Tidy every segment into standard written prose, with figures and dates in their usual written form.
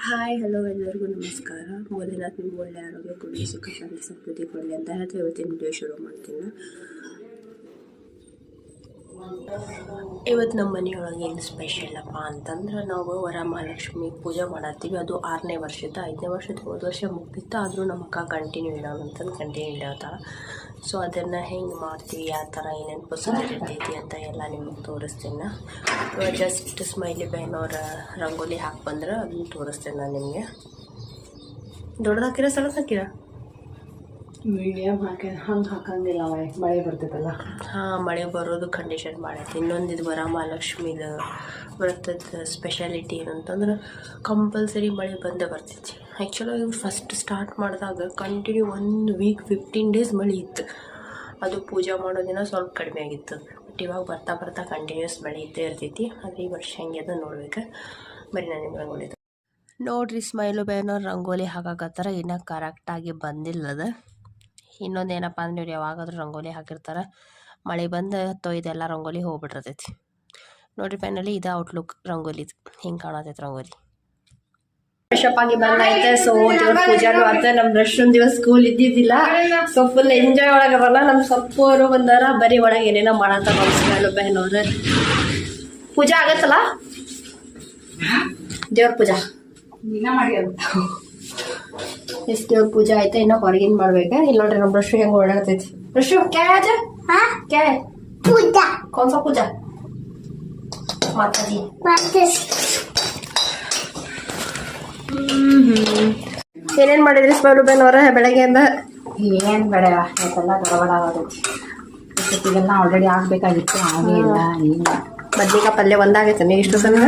Hi hello ಎಲ್ಲರಿಗೂ ನಮಸ್ಕಾರ. ಮೊದಲ ನಿಮ್ಗೆ ಒಳ್ಳೆ ಆರೋಗ್ಯ ಕೊಡಲಿ, ಸುಖ ಶಾಂತಿ ಸಮೃದ್ಧಿ ಕೊಡಲಿ ಅಂತ ಹೇಳ್ತಾ ಇವತ್ತಿನ ವಿಡಿಯೋ ಶುರು ಮಾಡ್ತೀನಿ. ಇವತ್ತು ನಮ್ಮ ಮನೆಯೊಳಗೆ ಏನು ಸ್ಪೆಷಲ್ಲಪ್ಪ ಅಂತಂದ್ರೆ, ನಾವು ವರಮಹಾಲಕ್ಷ್ಮಿ ಪೂಜೆ ಮಾಡತ್ತೀವಿ. ಅದು 6ನೇ ವರ್ಷದ 5ನೇ ವರ್ಷದ ಹೋದ ವರ್ಷ ಮುಗ್ದಿತ್ತು, ಆದರೂ ನಮ್ಮ ಅಕ್ಕ ಕಂಟಿನ್ಯೂ ಇಡೋಣ ಅಂತಂದು ಕಂಟಿನ್ಯೂ ಇಡತ್ತಾಳ. ಸೊ ಅದನ್ನು ಹೆಂಗೆ ಮಾಡ್ತೀವಿ, ಯಾವ ಥರ ಏನೇನು ಪ್ರೊಸೀಜರ್ ಇರ್ತೈತಿ ಅಂತ ಎಲ್ಲ ನಿಮಗೆ ತೋರಿಸ್ತೀನಿ. ಜಸ್ಟ್ ಸ್ಮೈಲಿ ಬಹನವ್ರ ರಂಗೋಲಿ ಹಾಕಿ ಬಂದ್ರೆ ಅದನ್ನು ತೋರಿಸ್ತೇನೆ ನಾನು ನಿಮಗೆ. ದೊಡ್ಡದು ಹಾಕಿರ ಸಣ್ಣದು ಹಾಕಿರ? ಮೀಡಿಯಮ್ ಹಂಗೆ ಹಾಕಂಗಿಲ್ಲ, ಮಳೆ ಬರ್ತೈತಲ್ಲ. ಹಾಂ, ಮಳೆ ಬರೋದು ಕಂಡೀಷನ್ ಮಾಡೈತಿ. ಇನ್ನೊಂದು ಇದು ವರಮಹಾಲಕ್ಷ್ಮಿದು ವ್ರತದ ಸ್ಪೆಷಾಲಿಟಿ ಏನಂತಂದ್ರೆ ಕಂಪಲ್ಸರಿ ಮಳೆ ಬಂದೇ ಬರ್ತೈತಿ. ಆ್ಯಕ್ಚುಲಾಗಿ ಇವ್ರು ಫಸ್ಟ್ ಸ್ಟಾರ್ಟ್ ಮಾಡಿದಾಗ ಕಂಟಿನ್ಯೂ 1 ವೀಕ್ 15 ಡೇಸ್ ಮಳೆ ಇತ್ತು. ಅದು ಪೂಜೆ ಮಾಡೋ ದಿನ ಸ್ವಲ್ಪ ಕಡಿಮೆ ಆಗಿತ್ತು. ಬಟ್ ಇವಾಗ ಬರ್ತಾ ಬರ್ತಾ ಕಂಟಿನ್ಯೂಸ್ ಮಳೆ ಇದ್ದೇ ಇರ್ತೈತಿ. ಆದರೆ ಈ ವರ್ಷ ಹೆಂಗೆ ಅದು ನೋಡ್ಬೇಕು. ಬರೀ ನಾನು ನಿಮ್ಗೆ ರಂಗೋಲಿ ನೋಡಿರಿ. ಸ್ಮೈಲು ಬೇನವ್ರು ರಂಗೋಲಿ ಹಾಕಕತ್ತಾರ, ಇನ್ನೂ ಕರೆಕ್ಟಾಗಿ ಬಂದಿಲ್ಲದ. ಇನ್ನೊಂದು ಏನಪ್ಪ ಅಂದ್ರೆ, ಇವ್ರು ಯಾವಾಗಾದ್ರೂ ರಂಗೋಲಿ ಹಾಕಿರ್ತಾರೆ, ಮಳೆ ಬಂದು ತೊಯ್ದೆಲ್ಲ ರಂಗೋಲಿ ಹೋಗ್ಬಿಟ್ಟಿರ್ತೈತಿ. ನೋಡಿರಿ ಫೈನಲಿ ಇದು ಔಟ್ಲುಕ್ ರಂಗೋಲಿದು, ಹಿಂಗೆ ಕಾಣತೈತೆ ರಂಗೋಲಿ. ಫ್ರೆಶಪ್ ಆಗಿ ಬಂದೈತೆ. ಸೊ ದೇವ್ರ ಪೂಜಾನು ಆತ. ನಮ್ಮ ರಶ್ನ್ ದಿವಸ ಸ್ಕೂಲ್ ಇದ್ದಿದ್ದಿಲ್ಲ, ಸೊ ಫುಲ್ ಎಂಜಾಯ್ ಒಳಗದಲ್ಲ. ನಮ್ಮ ಸೊಪ್ಪು ಅವರು ಬಂದಾರ, ಬರೀ ಒಳಗೆ ಏನೇನೋ ಮಾಡತ್ತಾರ ನಮ್ಮ ಸ್ಮೈಲು ಬೇನವ್ರು. ಪೂಜಾ ಆಗತ್ತಲ್ಲ, ದೇವ್ರ ಪೂಜಾ ಎಷ್ಟು ದೇವ್ರ ಪೂಜೆ ಆಯ್ತಾ, ಇನ್ನ ಹೊರಗಿನ ಮಾಡ್ಬೇಕ. ಇಲ್ಲಿ ನೋಡ್ರಿ ನಮ್ಮ ರಶ್ಮಿ ಹೆಂಗ್ ಓಡಾಡ್ತೈತಿ. ರಶ್ಮಿ ಕ್ಯಾ ಆಜ ಕ್ಯಾ ಪೂಜಾ ಕೌನ್ ಸಾ ಪೂಜಾ ಮಾತಾಜಿ. ಏನೇನ್ ಮಾಡಿದ್ರಿ ಸ್ಮೈಲು ಬೇನವ್ರ ಬೆಳಗ್ಗೆಯಿಂದ? ಏನ್ ಬೇಡ, ಇವತ್ತೆಲ್ಲ ಗಡಬಡ ಆಗೋದೈತಿ. ಇವತ್ತಿಗೆಲ್ಲ ಆಲ್ರೆಡಿ ಆಗ್ಬೇಕಾಗಿತ್ತು, ಹಾಗೆ ಇಲ್ಲ. ಏನು ಬದ್ನಿಕಾಯಿ ಪಲ್ಯ ಒಂದಾಗೈತೆ ನೀವು ಇಷ್ಟು ಸಣ್ಣ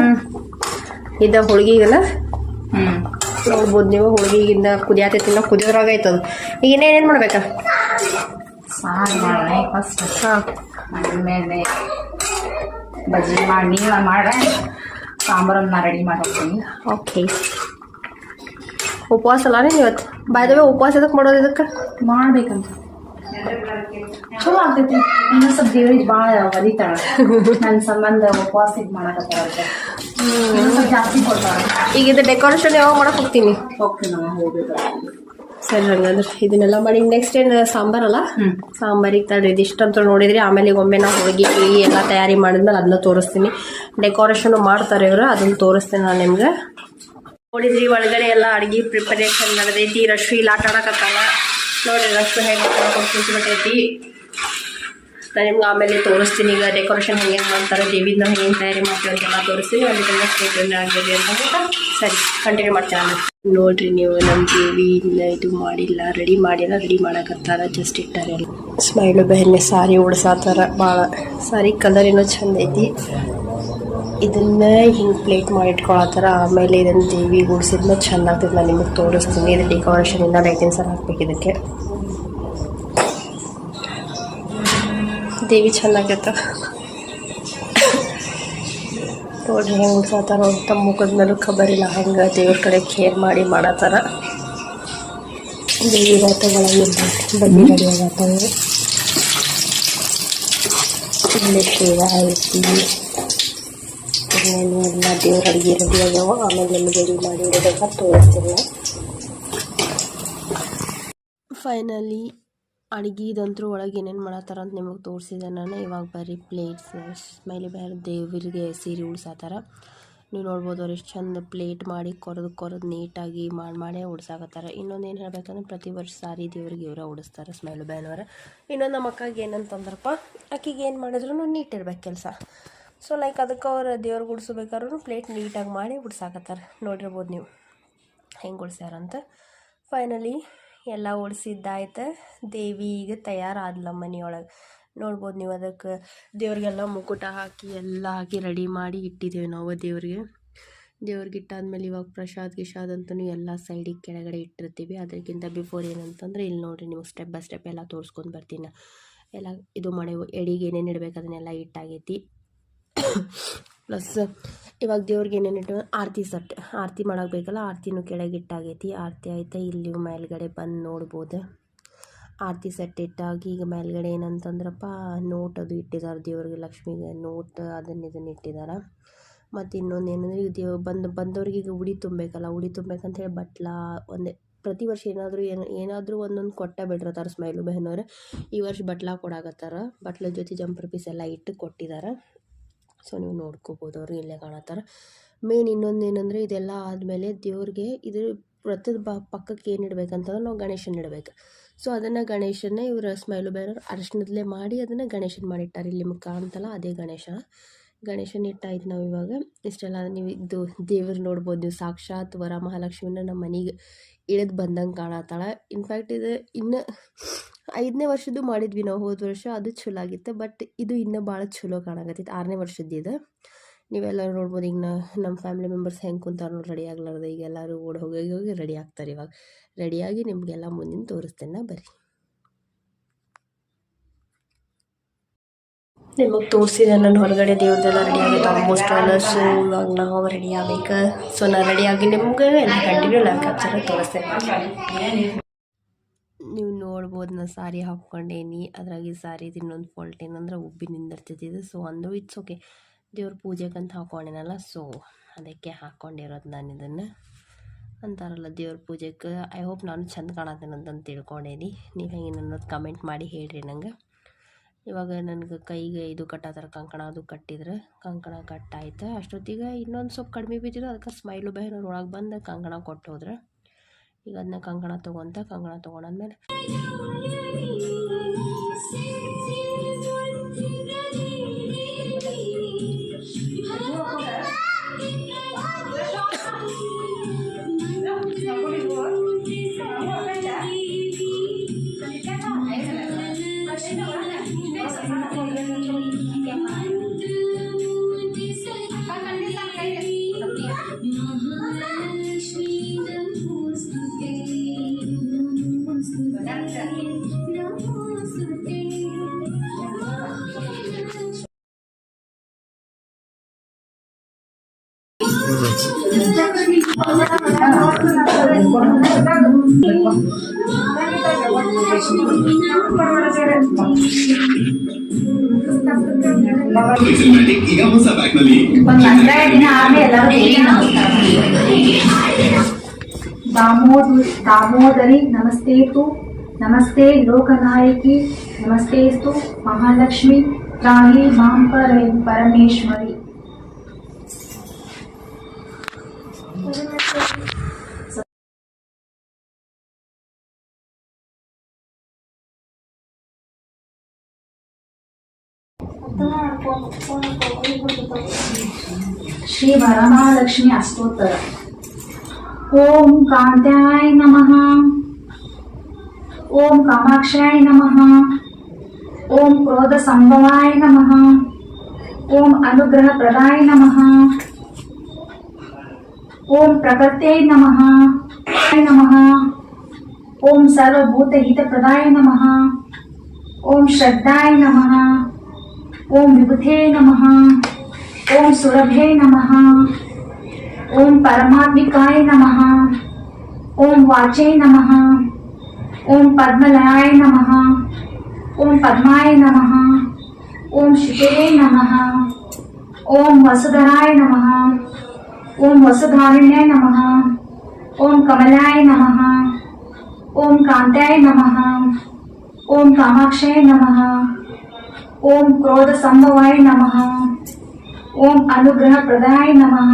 ಇದ್ದ ಹುಡುಗಿಗೆಲ್ಲ ನೋಡ್ಬೋದು ನೀವು. ಹುಡುಗಿಗಿಂದ ಕುದಿಯಾತೈತಿ, ಕುದಿಯೋದ್ರಾಗ ಆಯ್ತದ. ಈಗ ಇನ್ನೇನೇನು ಮಾಡ್ಬೇಕಾ? ಸಾರು ಮಾಡೋಣ ಫಸ್ಟ್. ಹಾಂ, ಆಮೇಲೆ ಬಜ್ಜಿ ಮಾಡಿ ನೀವು ಮಾಡ್ರೆ ಸಾಂಬಾರನ್ನ ರೆಡಿ ಮಾಡಿ ಹೋಗ್ತೀನಿ. ಓಕೆ. ಉಪವಾಸ ಅಲ್ಲ ನೀನು ಇವತ್ತು? ಬಾಯ್ದವೇ ಉಪವಾಸ ಎದಕ್ಕೆ ಮಾಡೋದು? ಇದಕ್ಕೆ ಮಾಡ್ಬೇಕಂತ ಚಲೋ ಆಗ್ತೈತಿ. ಇನ್ನೊಂದು ಸ್ವಲ್ಪ ದೇವ್ರಿಗೆ ಭಾಳ ಒಲಿತಾಳ ನನ್ನ ಸಂಬಂಧ ಉಪವಾಸ ಇದು ಮಾಡಕತ್ತಾರ, ಸ್ವಲ್ಪ ಜಾಸ್ತಿ ಕೊಡ್ತಾಳ. ಈಗ ಇದು ಡೆಕೋರೇಷನ್ ಯಾವಾಗ ಮಾಡಕ್ಕೆ ಹೋಗ್ತೀನಿ? ಹೋಗ್ತೀನಿ ನಾವು, ಹೋಗ್ಬೇಕು. ಸರಿ, ಹಂಗಂದ್ರೆ ಇದನ್ನೆಲ್ಲ ಮಾಡಿ ನೆಕ್ಸ್ಟ್ ಏನು ಸಾಂಬಾರಲ್ಲ, ಸಾಂಬಾರಿಗೆ ತಡ್ರಿ ಇದಿಷ್ಟಂತೂ ನೋಡಿದ್ರಿ. ಆಮೇಲೆ ಈಗ ಒಮ್ಮೆ ನಾವು ಹೋಗಿ ಎಲ್ಲ ತಯಾರಿ ಮಾಡಿದ್ಮೇಲೆ ಅದನ್ನ ತೋರಿಸ್ತೀನಿ. ಡೆಕೋರೇಷನ್ ಮಾಡ್ತಾರೆ ಇವರು, ಅದನ್ನ ತೋರಿಸ್ತೀನಿ ನಾನು ನಿಮ್ಗೆ. ನೋಡಿದ್ರಿ ಒಳಗಡೆ ಎಲ್ಲ ಅಡುಗೆ ಪ್ರಿಪರೇಷನ್ ನಡೆದೈತಿ. ರಶ್ಮಿ ಇಲ್ಲಿ ಆಟ ಆಡಕತ್ತಾಳ ನೋಡ್ರಿ. ರಶ್ಮಿ ಹೇಗೆ ಕೂತ್ಬಿಟ್ಟೈತಿ. ನಾನು ನಿಮ್ಗೆ ಆಮೇಲೆ ತೋರಿಸ್ತೀನಿ. ಈಗ ಡೆಕೋರೇಷನ್ ಹೆಂಗೆ ಮಾಡ್ತಾರೆ, ದೇವಿನ ಹೆಂಗೆ ತಯಾರಿ ಮಾಡ್ತೀವಿ ಅಂತೆಲ್ಲ ತೋರಿಸ್ತೀನಿ. ಅದಕ್ಕೆಲ್ಲ ಸ್ಟೇಟ್ ಆಗಿದೆ ಅಂತ. ಸರಿ, ಕಂಟಿನ್ಯೂ ಮಾಡ್ತೀನಿ. ನೋಡ್ರಿ ನೀವು, ನಮ್ಮ ದೇವಿ ಇಲ್ಲ ಇದು ಮಾಡಿಲ್ಲ, ರೆಡಿ ಮಾಡಿಲ್ಲ, ರೆಡಿ ಮಾಡಕತ್ತಾರ. ಜಸ್ಟ್ ಇಟ್ಟಾರೆ ಎಲ್ಲ. ಸ್ಮೈಲು ಬೆಹನ್ನೆ ಸಾರಿ ಉಡ್ಸಾತಾರ ಭಾಳ. ಸಾರಿ ಕಲರ್ ಏನೋ ಚಂದ ಐತಿ. ಇದನ್ನ ಹಿಂಗೆ ಪ್ಲೇಟ್ ಮಾಡಿ ಇಟ್ಕೊಳತ್ತಾರ. ಆಮೇಲೆ ಇದನ್ನು ದೇವಿ ಗುಡಿಸಿದ್ಮೇಲೆ ಚೆಂದ ಆಗ್ತದೆ. ನಾನು ನಿಮಗೆ ತೋರಿಸ್ತೀನಿ. ಇದು ಡೆಕೋರೇಷನ್ ಇಂದ ಲೈಟಿಂಗ್ಸ್ ಎಲ್ಲ ಹಾಕ್ಬೇಕು ಇದಕ್ಕೆ. ದೇವಿ ಚೆನ್ನಾಗೈತ ನೋಡ್ರಿ ಹೆಂಗೆ ಉಡ್ಸಾತಾರ ಅಂತ. ಮುಖದ ಮೇಲೂ ಖಬರಿಲ್ಲ, ಹಂಗೆ ದೇವ್ರ ಕಡೆ ಕೇರ್ ಮಾಡಿ ಮಾಡತ್ತಾರ. ದೇವಿ ರಾತ ಒಳಗೆ ಬನ್ನಿ ರೆಡಿ ಆಗತ್ತಾವ. ಇಲ್ಲಿ ಶೇವ ಐತಿ, ಇನ್ನೇನು ಎಲ್ಲ ದೇವ್ರ ಅಡುಗೆ ರೆಡಿ ಆಗ್ಯಾವ. ಆಮೇಲೆ ನಿಮಗೆ ರೆಡಿ ಮಾಡಿ ಇಡೋದಕ್ಕೆ ತೋರಿಸ್ತೀನಿ. ಫೈನಲಿ ಅಡುಗೆದಂತರೂ ಒಳಗೆ ಏನೇನು ಮಾಡತ್ತಾರ ಅಂತ ನಿಮಗೆ ತೋರಿಸಿದೆ ನಾನು. ಇವಾಗ ಬರೀ ಪ್ಲೇಟ್ಸ್ ಸ್ಮೈಲಿ ಬೇರೆ ದೇವರಿಗೆ ಸೀರೆ ಉಡ್ಸಾತಾರ. ನೀವು ನೋಡ್ಬೋದು ಅವ್ರು ಎಷ್ಟು ಚಂದ ಪ್ಲೇಟ್ ಮಾಡಿ ಕೊರೆದು ನೀಟಾಗಿ ಮಾಡೇ ಉಡ್ಸಾಕತ್ತಾರ. ಇನ್ನೊಂದು ಏನು ಹೇಳ್ಬೇಕಂದ್ರೆ, ಪ್ರತಿ ವರ್ಷ ಸಾರಿ ದೇವ್ರಿಗೆ ಇವರ ಉಡಿಸ್ತಾರೆ ಸ್ಮೈಲು ಬೇನವರ. ಇನ್ನೊಂದು ನಮ್ಮ ಅಕ್ಕಾಗೆ ಏನಂತಂದ್ರಪ್ಪ, ಆಕಿಗೆ ಏನು ಮಾಡಿದ್ರು ನೀಟ್ ಇರ್ಬೇಕು ಕೆಲಸ. ಸೊ ಲೈಕ್ ಅದಕ್ಕೆ ಅವ್ರು ದೇವ್ರಿಗೆ ಉಡ್ಸ್ಬೇಕಾದ್ರೂ ಪ್ಲೇಟ್ ನೀಟಾಗಿ ಮಾಡಿ ಉಡ್ಸಾಕತ್ತಾರೆ. ನೋಡಿರ್ಬೋದು ನೀವು ಹೆಂಗೆ ಉಡ್ಸ್ಯಾರಂತ. ಫೈನಲಿ ಎಲ್ಲ ಉಡ್ಸಿದ್ದಾಯ್ತು. ದೇವಿ ಈಗ ತಯಾರಾದ್ಲ ಮನೆಯೊಳಗೆ. ನೋಡ್ಬೋದು ನೀವು. ಅದಕ್ಕೆ ದೇವ್ರಿಗೆಲ್ಲ ಮುಕುಟ ಹಾಕಿ ಎಲ್ಲ ಹಾಕಿ ರೆಡಿ ಮಾಡಿ ಇಟ್ಟಿದ್ದೀವಿ ನಾವು ದೇವ್ರಿಗೆ. ದೇವ್ರಿಗೆ ಇಟ್ಟಾದ್ಮೇಲೆ ಇವಾಗ ಪ್ರಸಾದ ಅಂತಲೂ ಎಲ್ಲ ಸೈಡಿಗೆ ಕೆಳಗಡೆ ಇಟ್ಟಿರ್ತೀವಿ. ಅದಕ್ಕಿಂತ ಬಿಫೋರ್ ಏನಂತಂದರೆ, ಇಲ್ಲಿ ನೋಡಿರಿ ನೀವು ಸ್ಟೆಪ್ ಬೈ ಸ್ಟೆಪ್ ಎಲ್ಲ ತೋರಿಸ್ಕೊಂಡು ಬರ್ತೀನಿ. ಎಲ್ಲ ಇದು ಮಾಡಿ ಎಡಿಗೆ ಏನೇನು ಇಡಬೇಕು ಅದನ್ನೆಲ್ಲ ಇಟ್ಟಾಗೈತಿ. ಪ್ಲಸ್ ಇವಾಗ ದೇವ್ರಿಗೆ ಏನೇನು ಇಟ್ಟು ಆರತಿ ಸೆಟ್, ಆರತಿ ಮಾಡೋಕ್ಬೇಕಲ್ಲ, ಆರತಿನೂ ಕೆಳಗೆ ಇಟ್ಟಾಗೈತಿ. ಆರತಿ ಆಯ್ತಾ ಇಲ್ಲಿ ಮೇಲ್ಗಡೆ ಬಂದು ನೋಡ್ಬೋದು. ಆರತಿ ಸೆಟ್ ಇಟ್ಟಾಗಿ ಈಗ ಮೇಲ್ಗಡೆ ಏನಂತಂದ್ರಪ್ಪ, ನೋಟ್ ಅದು ಇಟ್ಟಿದ್ದಾರೆ ದೇವ್ರಿಗೆ, ಲಕ್ಷ್ಮಿಗೆ ನೋಟ್ ಅದನ್ನು ಇದನ್ನು ಇಟ್ಟಿದ್ದಾರೆ. ಮತ್ತು ಇನ್ನೊಂದು ಏನಂದರೆ ಈಗ ಬಂದವ್ರಿಗೆ ಈಗ ಉಡಿ ತುಂಬಬೇಕಲ್ಲ, ಉಡಿ ತುಂಬಬೇಕಂತೇಳಿ ಬಟ್ಲ ಒಂದೇ ಪ್ರತಿ ವರ್ಷ ಏನಾದರೂ ಒಂದೊಂದು ಕೊಟ್ಟ ಬಿಟ್ಟಿರ್ತಾರೆ ಸ್ಮೈಲು ಬೆಹನವ್ರು. ಈ ವರ್ಷ ಬಟ್ಲ ಕೊಡಾಕತ್ತಾರ, ಬಟ್ಲ ಜೊತೆ ಜಂಪರ್ ಪೀಸ್ ಎಲ್ಲ ಇಟ್ಟು ಕೊಟ್ಟಿದ್ದಾರೆ. ಸೊ ನೀವು ನೋಡ್ಕೋಬೋದು, ಅವ್ರು ಇಲ್ಲೇ ಕಾಣತ್ತಾರ. ಮೇನ್ ಇನ್ನೊಂದು ಏನಂದರೆ ಇದೆಲ್ಲ ಆದಮೇಲೆ ದೇವ್ರಿಗೆ ಇದ್ರ ವ್ರತದ ಪಕ್ಕಕ್ಕೆ ಏನು ಇಡಬೇಕಂತಂದ್ರೆ ನಾವು ಗಣೇಶನ ಇಡಬೇಕು. ಸೊ ಅದನ್ನು ಗಣೇಶನ್ನೇ ಇವರು ಸ್ಮೈಲು ಬೇರೆಯವ್ರು ಅರಿಶಿಣದಲ್ಲೇ ಮಾಡಿ ಅದನ್ನು ಗಣೇಶನ ಮಾಡಿಟ್ಟಾರೆ. ಇಲ್ಲಿ ನಿಮಗೆ ಕಾಣ್ತಲ್ಲ ಅದೇ ಗಣೇಶನ ಇಟ್ಟಾಯ್ತು. ನಾವು ಇವಾಗ ಇಷ್ಟೆಲ್ಲ ನೀವು ಇದು ದೇವ್ರು ನೋಡ್ಬೋದು. ನೀವು ಸಾಕ್ಷಾತ್ ವರಮಹಾಲಕ್ಷ್ಮಿನ ನಮ್ಮ ಮನೆಗೆ ಇಳಿದು ಬಂದಂಗೆ ಕಾಣತ್ತಾಳೆ. ಇನ್ಫ್ಯಾಕ್ಟ್ ಇದು ಇನ್ನು 5ನೇ ವರ್ಷದ್ದು ಮಾಡಿದ್ವಿ ನಾವು ಹೋದ ವರ್ಷ, ಅದು ಚಲೋ ಆಗಿತ್ತು. ಬಟ್ ಇದು ಇನ್ನೂ ಭಾಳ ಚಲೋ ಕಾಣಕತ್ತೈತೆ. 6ನೇ ವರ್ಷದ್ದು ಇದು. ನೀವೆಲ್ಲರೂ ನೋಡ್ಬೋದು. ಈಗ ನಮ್ಮ ಫ್ಯಾಮಿಲಿ ಮೆಂಬರ್ಸ್ ಹೆಂಗೆ ಕುಂತಾರೆ ನೋಡಿ ರೆಡಿ ಆಗ್ಲಾರ್ದೆ. ಈಗ ಎಲ್ಲರೂ ಓಡಿ ಹೋಗಿ ರೆಡಿ ಆಗ್ತಾರೆ. ಇವಾಗ ರೆಡಿಯಾಗಿ ನಿಮಗೆಲ್ಲ ಮುಂದಿನ ತೋರಿಸ್ತೇನೆ, ಬರ್ರಿ. ನಿಮಗೆ ತೋರಿಸಿದೆ ನಾನು ಹೊರಗಡೆ ದೇವ್ರದೆಲ್ಲ ರೆಡಿ ಆಗೈತೆ ಆಲ್ಮೋಸ್ಟ್ ಆಲ್. ಸೊ ಇವಾಗ ನಾವು ರೆಡಿ ಆಗ್ಬೇಕು. ಸೊ ನಾನು ರೆಡಿಯಾಗಿ ನಿಮ್ಗೆ ಎಲ್ಲ ಕಂಟಿನ್ಯೂ ಲೈವ್ ಕ್ಯಾಪ್ಚರ್ ತೋರಿಸ್ತೇನೆ. ನೀವು ನೋಡ್ಬೋದು ನಾನು ಸಾರಿ ಹಾಕ್ಕೊಂಡೇನಿ. ಅದ್ರಾಗಿ ಸಾರಿದು ಇನ್ನೊಂದು ಫಾಲ್ಟ್ ಏನಂದ್ರೆ ಉಬ್ಬಿ ನಿಂದಿರ್ತೈತಿದು. ಸೊ ಅಂದರೂ ಇಟ್ಸ್ ಓಕೆ, ದೇವ್ರ ಪೂಜೆಗಂತ ಹಾಕ್ಕೊಂಡೇನಲ್ಲ, ಸೊ ಅದಕ್ಕೆ ಹಾಕ್ಕೊಂಡಿರೋದು ನಾನು ಇದನ್ನು. ಅಂತಾರಲ್ಲ ದೇವ್ರ ಪೂಜೆಗೆ. ಐ ಹೋಪ್ ನಾನು ಚೆಂದ ಕಾಣತ್ತೇನಂತಂದು ತಿಳ್ಕೊಂಡೇನಿ. ನೀವು ಹೆಂಗೆ ಅನ್ನೋದು ಕಮೆಂಟ್ ಮಾಡಿ ಹೇಳ್ರಿ ನಂಗೆ. ಇವಾಗ ನನಗೆ ಕೈಗೆ ಇದು ಕಟ್ಟತ್ತಾರ, ಕಂಕಣ ಅದು ಕಟ್ಟಿದ್ರೆ ಕಂಕಣ ಕಟ್ಟಾಯ್ತು. ಅಷ್ಟೊತ್ತಿಗೆ ಇನ್ನೊಂದು ಸ್ವಲ್ಪ ಕಡಿಮೆ ಬಿದ್ದಿದ್ದು, ಅದಕ್ಕೆ ಸ್ಮೈಲು ಬೆಹನವ್ರು ಒಳಗೆ ಬಂದು ಕಂಕಣ ಕೊಟ್ಟು ಹೋದ್ರೆ. ಈಗ ಅದನ್ನ ಕಂಕಣ ತೊಗೊಂಡಾದ್ಮೇಲೆ ಈಗ ಹೊಸ ಬ್ಯಾಗ್ನಲ್ಲಿ दामोदरी नमस्तेतु, नमस्ते लोकनायकी, नमस्तेस्तु महालक्ष्मी, त्राहि मां परमेश्वरी. श्री वरमहालक्ष्मी अष्टोत्तर. ओम कांत्याय नमः, ओम कामाक्षाय नमः, ओम क्रोध संभवाय नमः, ओम अनुग्रह प्रदाय नमः, ओम प्रकृत्यै नमः, ओम सर्वभूत हित प्रदाय नमः, ओम श्रद्धाय नमः, ओम विभुते नमः, ओम सुरभे नमः, ओम परमात्मिकाय नमः, ओम वाचे नमः, ओम पद्मलयाय नमः, ओम पद्माय नमः, ओम शिवे नमः, ओम वसुधराय नमः, ओम वसुधारिण्याय नमः, ओम कमलाय नमः, ओम कांत्याय नमः, ओम कामाक्षाय नमः, ओम क्रोध संभवाय नमः, ओम अनुग्रह प्रदाय नमः,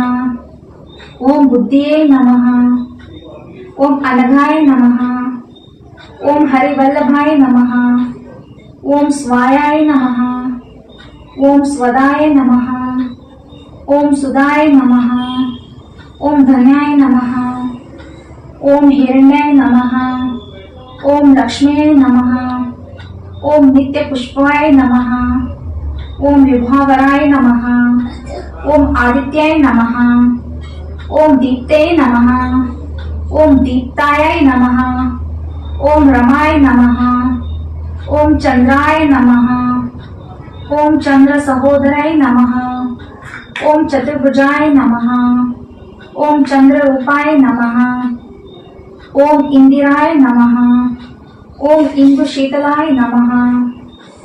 ओम बुद्धिये नमः, ओम अनघाय नमः, ओम हरिवल्लभाय नमः, ओम स्वायाय नमः, ओम स्वदाय नमः, ओम सुदाय नमः, ओम धन्याय नमः, ओम हिरण्याय नमः, ओम लक्ष्म्यै नमः, ओम नित्य पुष्पाय नमः, ओम विभावराय नमः, ओम आदित्याय नमः, ओम दीप्ते नमः, ओम दीप्ताय नमः, ओम रमाय नमः, ओम चंद्राय नमः, ओम चंद्र सहोदराय नमः, ओम चतुर्भुजाय नमः, ओम चंद्र रूपाय नमः, ओम इंदिराय नमः, ओम इंदु शीतलाय नमः,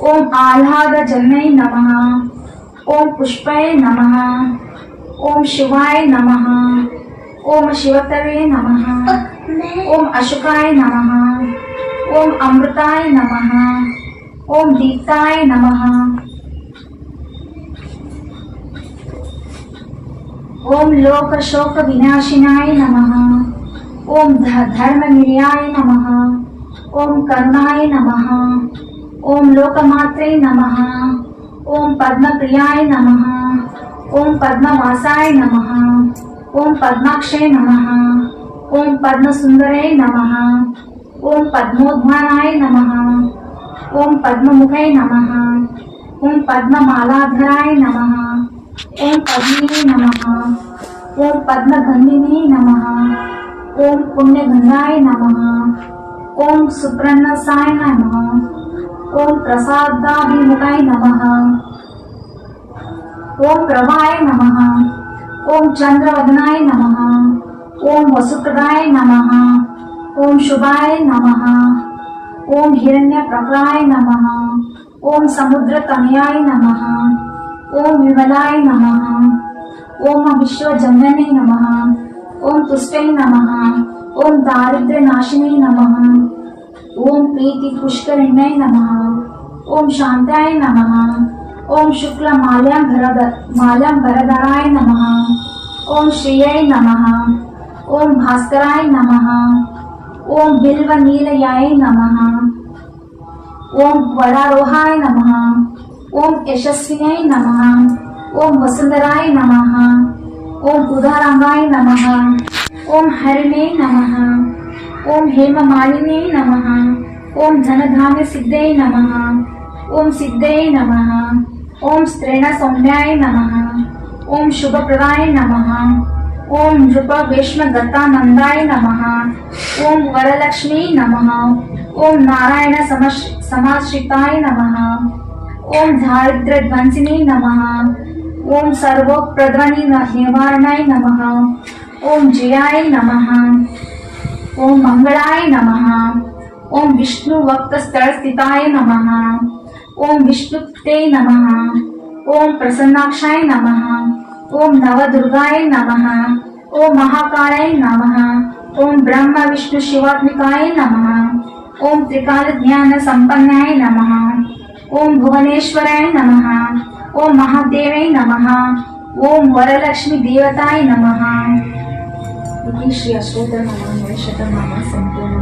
ओम आह्लाद जन्मय नमः, ओम पुष्पाय नमः, ಓಂ ಶಿವಾಯ ನಮಃ. ಓಂ ಶಿವತವೇ ನಮಃ. ಓಂ ಅಶುಕಾಯ ನಮಃ. ಓಂ ಅಮೃತಾಯ ನಮಃ. ಓಂ ದೀಪ್ತಾಯ ನಮಃ. ಓಂ ಲೋಕ ಶೋಕ ವಿನಾಶಿನಾಯ ನಮಃ. ಓಂ ಧರ್ಮ ನಿಲಯಾಯ ನಮಃ. ಓಂ ಕರುಣಾಯ ನಮಃ. ಓಂ ಲೋಕಮಾತ್ರೇ ನಮಃ. ಓಂ ಪದ್ಮಪ್ರಿಯಾಯ ನಮಃ. ಓಂ ಪದ್ಮವಾಸಾಯ ನಮಃ. ಓಂ ಪದ್ಮಾಕ್ಷೇ ನಮಃ. ಓಂ ಪದ್ಮಸುಂದರೇ ನಮಃ. ಓಂ ಪದ್ಮೋದ್ಭಾನಾಯ ನಮಃ. ಓಂ ಪದ್ಮಮುಖೇ ನಮಃ. ಓಂ ಪದ್ಮಮಾಲಾಧರಾಯ ನಮಃ. ಓಂ ಪದ್ಮಿನೇ ನಮಃ. ಓಂ ಪದ್ಮಗಂಧಿನೇ ನಮಃ. ಓಂ ಪುಣ್ಯಗಂಧಾಯ ನಮಃ. ಓಂ ಸುಪ್ರನ್ನಸಾಯ ನಮಃ. ಓಂ ಪ್ರಸಾದಾಭಿಮುಖಾಯ ನಮಃ. ಓಂ ಪ್ರಭಾಯ ನಮಃ. ಓಂ ಚಂದ್ರವದನಾಯ ನಮಃ. ಓಂ ವಸುಪ್ರದಾಯ ನಮಃ. ಓಂ ಶುಭಾಯ ನಮಃ. ಓಂ ಹಿರಣ್ಯಪ್ರಭಾಯ ನಮಃ. ಓಂ ಸಮುದ್ರತನಯಾಯ ನಮಃ. ಓಂ ವಿಮಲಾಯ ನಮಃ. ಓಂ ವಿಶ್ವಜನನೇ ನಮಃ. ಓಂ ತುಷ್ಟೈ ನಮಃ. ಓಂ ದಾರಿದ್ರ್ಯನಾಶಿನೇ ನಮಃ. ಓಂ ಪ್ರೀತಿ ಪುಷ್ಕರಿಣ್ಯೈ ನಮಃ. ಓಂ ಶಾಂತಾಯ ನಮಃ. ಓಂ ಶುಕ್ಲ ಮಾಲ್ಯಾಂಬರಧರಾಯ ನಮಃ. ಓಂ ಶ್ರೀಯೈ ನಮಃ. ಓಂ ಭಾಸ್ಕರಾಯ ನಮಃ. ಓಂ ಬಿಲ್ವ ನೀಲಯಾಯ ನಮಃ. ಓಂ ವರಾರೋಹಾಯ ನಮಃ. ಓಂ ಯಶಸ್ವಿನೇ ನಮಃ. ಓಂ ವಸುಂಧರಾಯ ನಮಃ. ಓಂ ಉದಾರಾಂಗಾಯ ನಮಃ. ಓಂ ಹರಿಣೇ ನಮಃ. ಓಂ ಹೇಮಮಾಲಿನೇ ನಮಃ. ಓಂ ಧನಧಾನ್ಯ ಸಿದ್ಧೇ ನಮಃ. ಓಂ ಸಿದ್ಧೇ ನಮಃ. ಓಂ ಸ್ತ್ರೀಣ ಸೌಮ್ಯಾಯ ನಮಃ. ಓಂ ಶುಭಪ್ರದಾಯ ನಮಃ. ಓಂ ನೃಪ ಭೀಷ್ಮ ಗತಾನಂದಾಯ ನಮಃ. ಓಂ ವರಲಕ್ಷ್ಮೀ ನಮಃ. ಓಂ ನಾರಾಯಣ ಸಮಾಶ್ರಿತಾಯ ನಮಃ. ಓಂ ದಾರಿದ್ರ್ಯಧ್ವಂಸಿನೇ ನಮಃ. ಓಂ ಸರ್ವೋಪದ್ರವಿ ನಿವಾರಣಾಯ ನಮಃ. ಓಂ ಜಯಾಯ ನಮಃ. ಓಂ ಮಂಗಳಾಯ ನಮಃ. ಓಂ ವಿಷ್ಣು ವಕ್ತ ಸ್ಥಳ ಸ್ಥಿತಾಯ ನಮಃ. ಓಂ ವಿಷ್ಣುಪ್ತೇ ನಮಃ. ಓಂ ಪ್ರಸನ್ನಾಕ್ಷಾಯ ನಮಃ. ಓಂ ನವದುರ್ಗಾಯ ನಮಃ. ಓಂ ಮಹಾಕಾಳಾಯ ನಮಃ. ಓಂ ಬ್ರಹ್ಮ ವಿಷ್ಣು ಶಿವಾತ್ಮಿಕಾಯ ನಮಃ. ಓಂ ತ್ರಿಕಾಲ ಜ್ಞಾನ ಸಂಪನ್ನಾಯ ನಮಃ. ಓಂ ಭುವನೇಶ್ವರಾಯ ನಮಃ. ಓಂ ಮಹಾದೇವೈ ನಮಃ. ಓಂ ವರಲಕ್ಷ್ಮಿ ದೇವತಾಯ ನಮಃ. इति श्री अष्टोत्तर नामावली शतनाम संपूर्ण.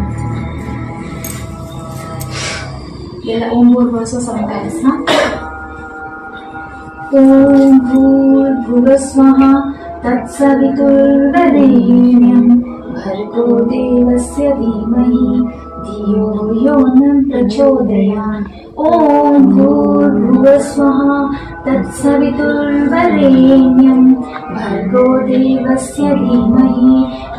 ಎಲ್ಲ ಓಂ ಭೂರ್ಭುವಸ್ವ ಸಮಕಾಲಿಸ್ನ. ಓಂ ಭೂರ್ಭುವಸ್ವಃ ತತ್ಸವಿತುರ್ವರೆಣ್ಯಂ ಭರ್ಗೋ ದೇವಸ್ಯ ಧೀಮಹಿ ಧಿಯೋ ಯೋ ನ ಪ್ರಚೋದಯಾತ್. ಓಂ ಭೂರ್ಭುವಸ್ವಃ ತತ್ಸವಿತುರ್ವರೆಣ್ಯಂ ಭರ್ಗೋ ದೇವಸ್ಯ ಧೀಮಹಿ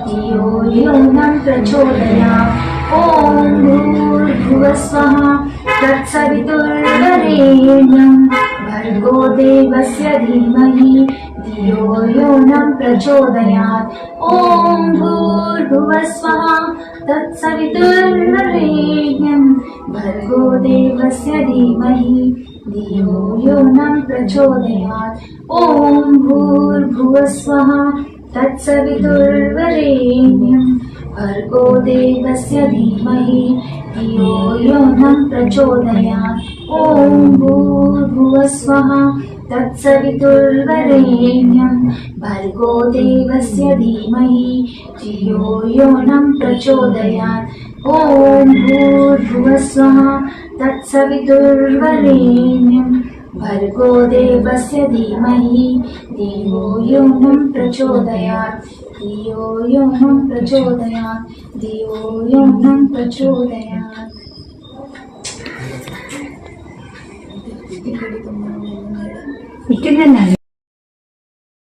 ಧಿಯೋ ಯೋ ನ ಪ್ರಚೋದಯಾತ್. ಓಂ ಭೂರ್ಭುವಸ್ವಃ ತತ್ಸವಿತುರ್ವರೆಣ್ಯಂ ಭರ್ಗೋ ದೇವಸ್ಯ ಧೀಮಹಿ ಧಿಯೋ ಯೋ ನ ಪ್ರಚೋದಯಾತ್. ಓಂ ಭೂರ್ಭುವಸ್ವಃ ತತ್ಸವಿತುರ್ವರೆಣ್ಯಂ ಭರ್ಗೋ ದೇವಸ್ಯ ಧೀಮಹಿ ಧಿಯೋ ಯೋ ನ ಪ್ರಚೋದಯಾತ್. ಓಂ ಭೂರ್ಭುವಸ್ವಃ ತತ್ಸವಿತುರ್ವರೆಣ್ಯಂ ಭರ್ಗೋ ದೇವಸ್ಯ ಧೀಮಹಿ ಧಿಯೋ ಯೋ ನ ಪ್ರಚೋದಯಾತ್. ಓಂ ಭೂರ್ಭುವಸ್ವಃ ತತ್ಸವಿತುರ್ವರೆಣ್ಯಂ ಭರ್ಗೋ ದೇವಸ್ಯ ಧೀಮಹಿ ಧಿಯೋ ಯೋ ನ ಪ್ರಚೋದಯಾತ್. ಓಂ ಭೂರ್ಭುವಸ್ವಃ ತತ್ಸವಿತುರ್ವರೆಣ್ಯಂ ಭರ್ಗೋ ದೇವಸ್ಯ ಧೀಮಹಿ ಧಿಯೋ ಯೋ ನ ಪ್ರಚೋದಯಾತ್. ಧಿಯೋ ಯೋ ನ ಪ್ರಚೋದಯಾತ್. ಧಿಯೋ ಯೋ ನ ಪ್ರಚೋದಯಾತ್.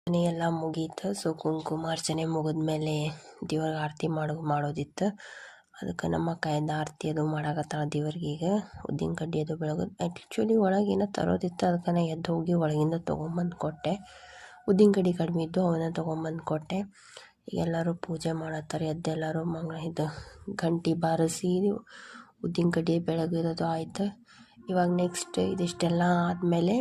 ಮನೆ ಎಲ್ಲ ಮುಗೀತು. ಸೊ ಕುಂಕುಮಾರ್ಚನೆ ಮುಗಿದ್ಮೇಲೆ ದೇವ್ರಿಗೆ ಆರತಿ ಮಾಡೋದಿತ್ತು. ಅದಕ್ಕೆ ನಮ್ಮ ಕೈಯಿಂದ ಆರತಿ ಅದು ಮಾಡಾಕತ್ತಾಳ ದೇವ್ರಿಗೆ. ಈಗ ಉದ್ದಿನ ಕಡ್ಡಿ ಅದು ಬೆಳಗೋದು ಆ್ಯಕ್ಚುಲಿ ಒಳಗೆ ಏನೋ ತರೋದಿತ್ತು. ಅದಕ್ಕೆ ನಾನು ಎದ್ದು ಹೋಗಿ ಒಳಗಿಂದ ತೊಗೊಂಬಂದು ಕೊಟ್ಟೆ. ಉದ್ದಿನ ಕಡ್ಡಿ ಕಡಿಮೆ ಇದ್ದು ಅವನ್ನ ತೊಗೊಂಬಂದು ಕೊಟ್ಟೆ. ಈಗ ಎಲ್ಲರೂ ಪೂಜೆ ಮಾಡತ್ತಾರೆ. ಎದ್ದೆಲ್ಲರೂ ಇದು ಗಂಟೆ ಬಾರಿಸಿ ಉದ್ದಿನ ಕಡ್ಡಿ ಬೆಳಗಿರೋದು ಆಯ್ತು. ಇವಾಗ ನೆಕ್ಸ್ಟ್ ಇದಿಷ್ಟೆಲ್ಲ ಆದಮೇಲೆ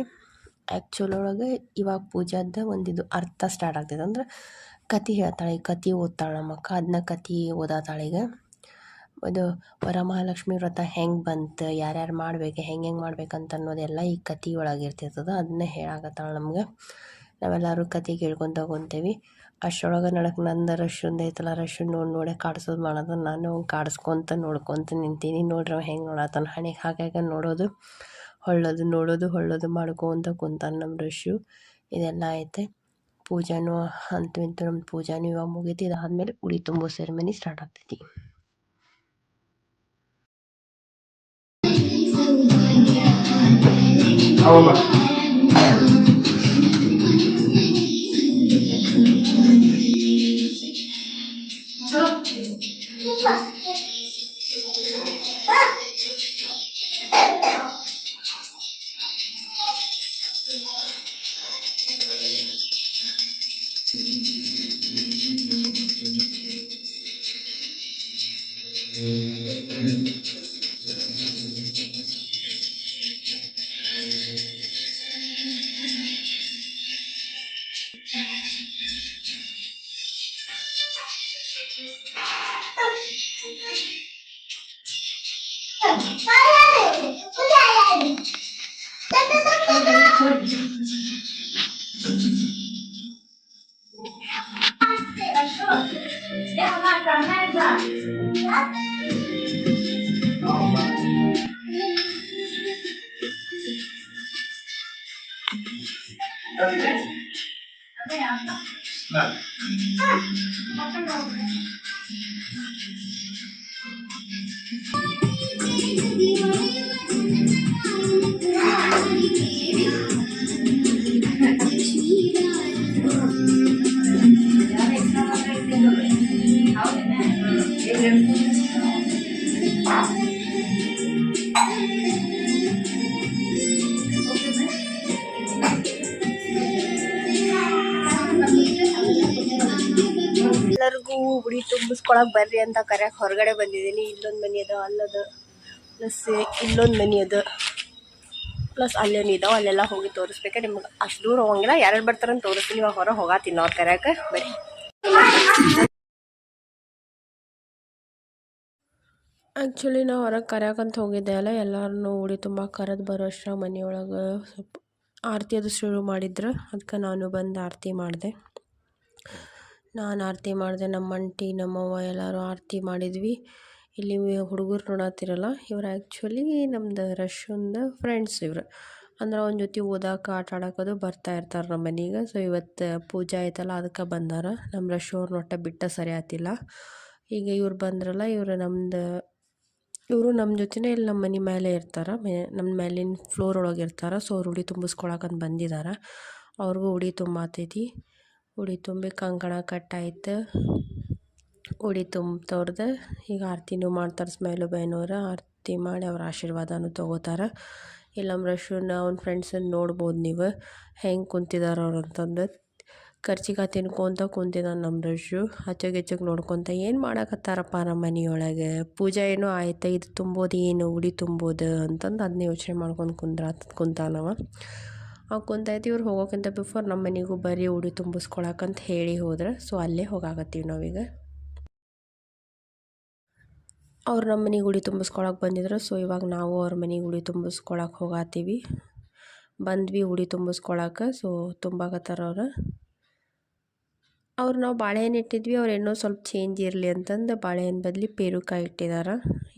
ಆ್ಯಕ್ಚುಲ್ ಒಳಗೆ ಇವಾಗ ಪೂಜಾದ ಒಂದಿದು ಅರ್ಥ ಸ್ಟಾರ್ಟ್ ಆಗ್ತದೆ. ಅಂದ್ರೆ ಕತೆ ಹೇಳ್ತಾಳೆ, ಕತೆ ಓದ್ತಾಳೆ ನಮ್ಮ ಅಕ್ಕ, ಅದನ್ನ ಕತೆ ಓದತ್ತಾಳೀಗ. ಇದು ವರಮಹಾಲಕ್ಷ್ಮಿ ವ್ರತ ಹೆಂಗೆ ಬಂತು, ಯಾರ್ಯಾರು ಮಾಡ್ಬೇಕು, ಹೆಂಗೆ ಮಾಡ್ಬೇಕಂತ ಅನ್ನೋದೆಲ್ಲ ಈ ಕತೆ ಒಳಗೆ ಇರ್ತಿರ್ತದೆ. ಅದನ್ನೇ ಹೇಳಾಕತ್ತಾಳೆ ನಮ್ಗೆ. ನಾವೆಲ್ಲರೂ ಕತೆ ಕೇಳ್ಕೊತ ಕುಂತೇವಿ. ಅಷ್ಟರೊಳಗೆ ನಡಕ್ಕೆ ನಂದು ರಶ್ಶುಂದು ಐತಲ್ಲ, ರಶ್ಶು ನೋಡಿ ಕಾಡ್ಸೋದು ಮಾಡೋದು. ನಾನು ಕಾಡಿಸ್ಕೊತ ನೋಡ್ಕೊತ ನಿಂತೀನಿ. ನೋಡ್ರಿ ಅವ ಹೆಂಗೆ ನೋಡತ್ತಾನ, ಹಣೆಗೆ ಹಾಕಾಗ ನೋಡೋದು ಹೊಳ್ಳೋದು ಮಾಡ್ಕೊತ ಕುಂತಾನೆ ನಮ್ಮ ರಶ್ಶು. ಇದೆಲ್ಲ ಐತೆ. ಪೂಜಾನೂ ಅಂತೂ ಇಂತೂ ನಮ್ಮ ಪೂಜಾನೂ ಇವಾಗ ಮುಗೀತು. ಇದಾದಮೇಲೆ ಉಡಿ ತುಂಬೋ ಸೆರೆಮನಿ ಸ್ಟಾರ್ಟ್ ಆಗ್ತೈತಿ. ಎಲ್ಲರಿಗೂ ಉಡಿ ತುಂಬಿಸ್ಕೊಳಕ್ಕೆ ಬರ್ರಿ ಅಂತ ಕರೆಯಕ್ಕೆ ಹೊರಗಡೆ ಬಂದಿದ್ದೀನಿ. ಇಲ್ಲೊಂದು ಮನೆ ಅದ, ಅಲ್ಲದ, ಪ್ಲಸ್ ಇಲ್ಲೊಂದು ಮನೆ ಅದ, ಪ್ಲಸ್ ಅಲ್ಲೇನು ಇದಾವೆ. ಅಲ್ಲೆಲ್ಲ ಹೋಗಿ ತೋರಿಸ್ಬೇಕು. ನಿಮ್ಗೆ ಅಷ್ಟು ದೂರ ಹೋಗಂಗಿಲ್ಲ, ಯಾರ್ಯಾರು ಬರ್ತಾರಂತ ತೋರಿಸ್ತೀನಿ. ಇವಾಗ ಹೊರ ಹೋಗಾತೀನಿ ಅವ್ರು ಕರೆಯಕ್ಕೆ. ಬರ್ರಿ. ಆ್ಯಕ್ಚುಲಿ ನಾವು ಹೊರಗೆ ಕರೆಯಕ್ಕಂತ ಹೋಗಿದ್ದೆ ಅಲ್ಲ, ಎಲ್ಲರನ್ನೂ ಉಡಿ ತುಂಬ ಕರೆದು ಬರೋ ಅಷ್ಟ್ರಾಗ ಮನೆಯೊಳಗೆ ಸ್ವಲ್ಪ ಆರತಿ ಅದು ಶುರು ಮಾಡಿದ್ರು. ಅದಕ್ಕೆ ನಾನು ಬಂದು ಆರತಿ ಮಾಡಿದೆ. ನಾನು ಆರತಿ ಮಾಡಿದೆ, ನಮ್ಮ ಅಂಟಿ ನಮ್ಮವ್ವ ಎಲ್ಲರೂ ಆರತಿ ಮಾಡಿದ್ವಿ. ಇಲ್ಲಿ ಹುಡುಗರು ನೋಡತ್ತಿರಲ್ಲ, ಇವ್ರು ಆ್ಯಕ್ಚುಲಿ ನಮ್ದು ರಶ್ಶುಂದು ಫ್ರೆಂಡ್ಸ್. ಇವರು ಅಂದ್ರೆ ಅವನ ಜೊತೆ ಓದಾಕ ಆಟ ಆಡೋಕದು ಬರ್ತಾ ಇರ್ತಾರೆ ನಮ್ಮ ಮನೆಗೆ. ಸೊ ಇವತ್ತು ಪೂಜೆ ಆಯ್ತಲ್ಲ, ಅದಕ್ಕೆ ಬಂದಾರ. ನಮ್ಮ ರಶ್ಶು ಅವ್ರನ್ನ ಒಟ್ಟು ಬಿಟ್ಟ ಸರಿ ಆತಿಲ್ಲ. ಈಗ ಇವ್ರು ಬಂದ್ರಲ್ಲ, ಇವರು ನಮ್ಮ ಜೊತೆನೇ ಇಲ್ಲಿ ನಮ್ಮ ಮನೆ ಮೇಲೆ ಇರ್ತಾರೆ. ನಮ್ಮ ಮೇಲಿನ ಫ್ಲೋರ್ ಒಳಗೆ ಇರ್ತಾರೆ. ಸೊ ಅವ್ರು ಉಡಿ ತುಂಬಿಸ್ಕೊಳಕಂತ ಬಂದಿದ್ದಾರೆ. ಅವ್ರಿಗೂ ಉಡಿ ತುಂಬಾತೈತಿ. ಉಡಿ ತುಂಬಿ ಕಂಕಣ ಕಟ್ಟಾಯ್ತು. ಉಡಿ ತುಂಬ್ತವ್ರದ್ದು ಈಗ ಆರತಿನೂ ಮಾಡ್ತಾರೆ. ಸ್ಮೈಲು ಬೈನವ್ರು ಆರತಿ ಮಾಡಿ ಅವ್ರ ಆಶೀರ್ವಾದನೂ ತೊಗೋತಾರೆ. ಇಲ್ಲಿ ನಮ್ಮ ರಶ್ಶುನ ಅವ್ನ ಫ್ರೆಂಡ್ಸನ್ನು ನೋಡ್ಬೋದು ನೀವು ಹೆಂಗೆ ಕುಂತಿದ್ದಾರೆ ಅವ್ರು ಅಂತಂದು. ಕರ್ಚಿಕ ತಿನ್ಕೊತ ಕುಂತಿದ್ದಾನೆ ನಮ್ಮ ರಶ್ಶು. ಹಚ್ಚಗೆ ನೋಡ್ಕೊತ ಏನು ಮಾಡಕತ್ತಾರಪ್ಪ ನಮ್ಮ ಮನೆಯೊಳಗೆ, ಪೂಜೆ ಏನೋ ಆಯ್ತು, ಇದು ತುಂಬೋದು ಏನು, ಉಡಿ ತುಂಬೋದು ಅಂತಂದು ಅದನ್ನೇ ಯೋಚನೆ ಮಾಡ್ಕೊಂಡು ಕುಂತಾನವ. ಕುಂತೈತಿ. ಇವ್ರು ಹೋಗೋಕ್ಕಿಂತ ಬಿಫೋರ್ ನಮ್ಮ ಮನೆಗೂ ಬರೀ ಉಡಿ ತುಂಬಿಸ್ಕೊಳಕಂತ ಹೇಳಿ ಹೋದ್ರೆ. ಸೊ ಅಲ್ಲೇ ಹೋಗಾಕತ್ತೀವಿ ನಾವೀಗ. ಅವ್ರು ನಮ್ಮ ಮನೆಗೆ ಉಡಿ ತುಂಬಿಸ್ಕೊಳಕ್ಕೆ ಬಂದಿದ್ರು. ಸೊ ಇವಾಗ ನಾವು ಅವ್ರ ಮನೆಗೆ ಉಡಿ ತುಂಬಿಸ್ಕೊಳಕ್ಕೆ ಹೋಗಾತೀವಿ. ಬಂದ್ವಿ ಉಡಿ ತುಂಬಿಸ್ಕೊಳಕ್ಕೆ. ಸೊ ತುಂಬಾಕತ್ತಾರ ಅವ್ರು ನಾವು ಬಾಳೆಹಣ್ಣು ಇಟ್ಟಿದ್ವಿ. ಅವ್ರು ಏನೋ ಸ್ವಲ್ಪ ಚೇಂಜ್ ಇರಲಿ ಅಂತಂದು ಬಾಳೆಹಣ್ಣು ಬದಲಿ ಪೇರುಕಾಯಿ ಇಟ್ಟಿದ್ದಾರೆ.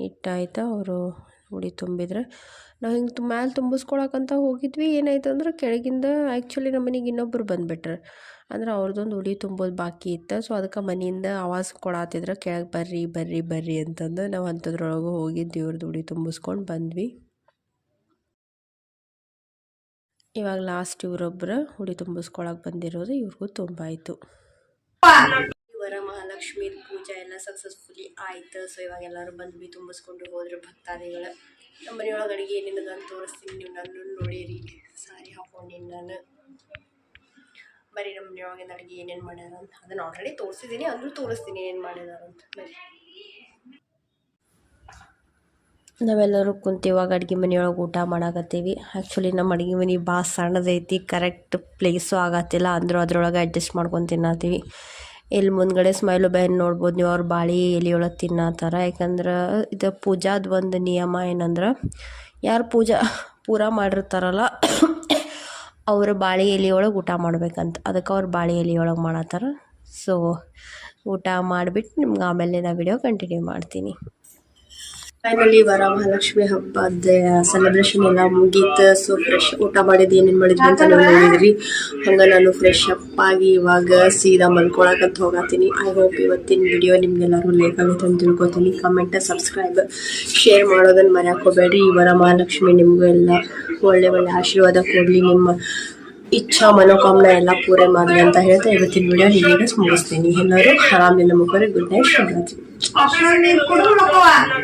ಇಟ್ಟಾಯ್ತು. ಅವರು ಉಡಿ ತುಂಬಿದ್ರೆ ನಾವು ಹಿಂಗೆ ಮ್ಯಾಲೆ ತುಂಬಿಸ್ಕೊಳಕ್ಕಂತ ಹೋಗಿದ್ವಿ. ಏನಾಯ್ತು ಅಂದ್ರೆ ಕೆಳಗಿಂದ ಆ್ಯಕ್ಚುಲಿ ನಮ್ಮ ಮನೆಗೆ ಇನ್ನೊಬ್ಬರು ಬಂದುಬಿಟ್ರೆ. ಅಂದ್ರೆ ಅವ್ರದ್ದೊಂದು ಉಡಿ ತುಂಬೋದು ಬಾಕಿ ಇತ್ತು. ಸೊ ಅದಕ್ಕೆ ಮನೆಯಿಂದ ಆವಾಜ್ ಕೊಡಾತಿದ್ರೆ ಕೆಳಗೆ ಬರ್ರಿ ಬರ್ರಿ ಬರ್ರಿ ಅಂತಂದು ನಾವು ಅಂಥದ್ರೊಳಗೆ ಹೋಗಿದ್ದು ಇವ್ರದ್ದು ಉಡಿ ತುಂಬಿಸ್ಕೊಂಡು ಬಂದ್ವಿ. ಇವಾಗ ಲಾಸ್ಟ್ ಇವರೊಬ್ಬರು ಉಡಿ ತುಂಬಿಸ್ಕೊಳಕ್ಕೆ ಬಂದಿರೋದು. ಇವ್ರಿಗೂ ತುಂಬಾಯಿತು. ವರಮಹಾಲಕ್ಷ್ಮಿ ಪೂಜೆ ಎಲ್ಲ ಸಕ್ಸಸ್ಫುಲಿ ಆಯ್ತು. ಸೊ ಇವಾಗ ಎಲ್ಲರೂ ಬಂದು ಉಡಿ ತುಂಬಿಸ್ಕೊಂಡು ಹೋದ್ರು ಭಕ್ತಾದಿಗಳು. ನಮ್ಮ ಮನೆಯೊಳಗೆ ಅಡುಗೆ ಏನೇನದ ಅಂತ ತೋರಿಸ್ತೀನಿ. ನೀವು ನನ್ನ ನೋಡಿರಿ. ಸಾರಿ ಹಾಕ್ಕೊಂಡಿನಿ ನಾನು. ಬರೀ ನಮ್ಮ ಮನೆಯೊಳಗಿನ ಅಡುಗೆ ಏನೇನು ಮಾಡ್ಯಾರ ಅಂತ ಅದನ್ನು ಆಲ್ರೆಡಿ ತೋರಿಸಿದ್ದೀನಿ, ಅಂದರೂ ತೋರಿಸ್ತೀನಿ ಏನು ಮಾಡಿದಾರ ಅಂತ. ಬರೀ ನಾವೆಲ್ಲರೂ ಕುಂತು ಇವಾಗ ಅಡುಗೆ ಮನೆಯೊಳಗೆ ಊಟ ಮಾಡಾಕತ್ತೀವಿ. ಆ್ಯಕ್ಚುಲಿ ನಮ್ಮ ಅಡುಗೆ ಮನೆ ಭಾಳ ಸಣ್ಣದೈತಿ, ಕರೆಕ್ಟ್ ಪ್ಲೇಸು ಆಗತ್ತಿಲ್ಲ, ಅಂದರೂ ಅದ್ರೊಳಗೆ ಅಡ್ಜಸ್ಟ್ ಮಾಡ್ಕೊಂಡು ತಿನ್ನತ್ತೀವಿ. ಇಲ್ಲಿ ಮುಂದ್ಗಡೆ ಸ್ಮೈಲು ಬಹನ್ ನೋಡ್ಬೋದು ನೀವು, ಅವ್ರು ಬಾಳೆ ಎಲೆಯೊಳಗೆ ತಿನ್ನತ್ತಾರ. ಯಾಕಂದ್ರೆ ಇದು ಪೂಜಾದ ಒಂದು ನಿಯಮ ಏನಂದ್ರೆ, ಯಾರು ಪೂರಾ ಮಾಡಿರ್ತಾರಲ್ಲ ಅವರು ಬಾಳೆ ಎಲೆಯೊಳಗೆ ಊಟ ಮಾಡ್ಬೇಕಂತ, ಅದಕ್ಕೆ ಅವ್ರು ಬಾಳೆ ಎಲೆಯೊಳಗೆ ಮಾಡತ್ತಾರ. ಸೊ ಊಟ ಮಾಡಿಬಿಟ್ಟು ನಿಮ್ಗೆ ಆಮೇಲೆ ನಾ ವಿಡಿಯೋ ಕಂಟಿನ್ಯೂ ಮಾಡ್ತೀನಿ. ಫೈನಲಿ ವರಮಹಾಲಕ್ಷ್ಮಿ ಹಬ್ಬದ ಸೆಲೆಬ್ರೇಷನ್ ಎಲ್ಲ ಮುಗೀತು. ಸೊ ಫ್ರೆಶ್ ಊಟ ಮಾಡಿದ್ದು ಏನೇನು ಮಾಡಿದ್ವಿ ಅಂತ ನೀವು ನೋಡಿದ್ರಿ. ಹಂಗೆ ನಾನು ಫ್ರೆಶ್ ಅಪ್ ಆಗಿ ಇವಾಗ ಸೀದಾ ಮಲ್ಕೊಳಕಂತ ಹೋಗತ್ತೀನಿ. ಐ ಹೋಪ್ ಇವತ್ತಿನ ವಿಡಿಯೋ ನಿಮ್ಗೆಲ್ಲರೂ ಲೈಕ್ ಆಗುತ್ತೆ ಅಂತ ತಿಳ್ಕೊತೀನಿ. ಕಮೆಂಟ್, ಸಬ್ಸ್ಕ್ರೈಬ್, ಶೇರ್ ಮಾಡೋದನ್ನು ಮರೆಯೋಕೆ ಹೋಗಬೇಡ್ರಿ. ಈ ವರಮಹಾಲಕ್ಷ್ಮಿ ನಿಮಗೂ ಎಲ್ಲ ಒಳ್ಳೆ ಒಳ್ಳೆ ಆಶೀರ್ವಾದ ಕೊಡಲಿ, ನಿಮ್ಮ ಇಚ್ಛಾ ಮನೋಕಾಮನೆ ಎಲ್ಲ ಪೂರೈ ಮಾಡಲಿ ಅಂತ ಹೇಳ್ತಾ ಇವತ್ತಿನ ವಿಡಿಯೋ ನಿಮಗೆ ಮುಗಿಸ್ತೀನಿ. ಎಲ್ಲರೂ ಆರಾಮಿಲ್ಲ ಮುಖರಿ. Good night.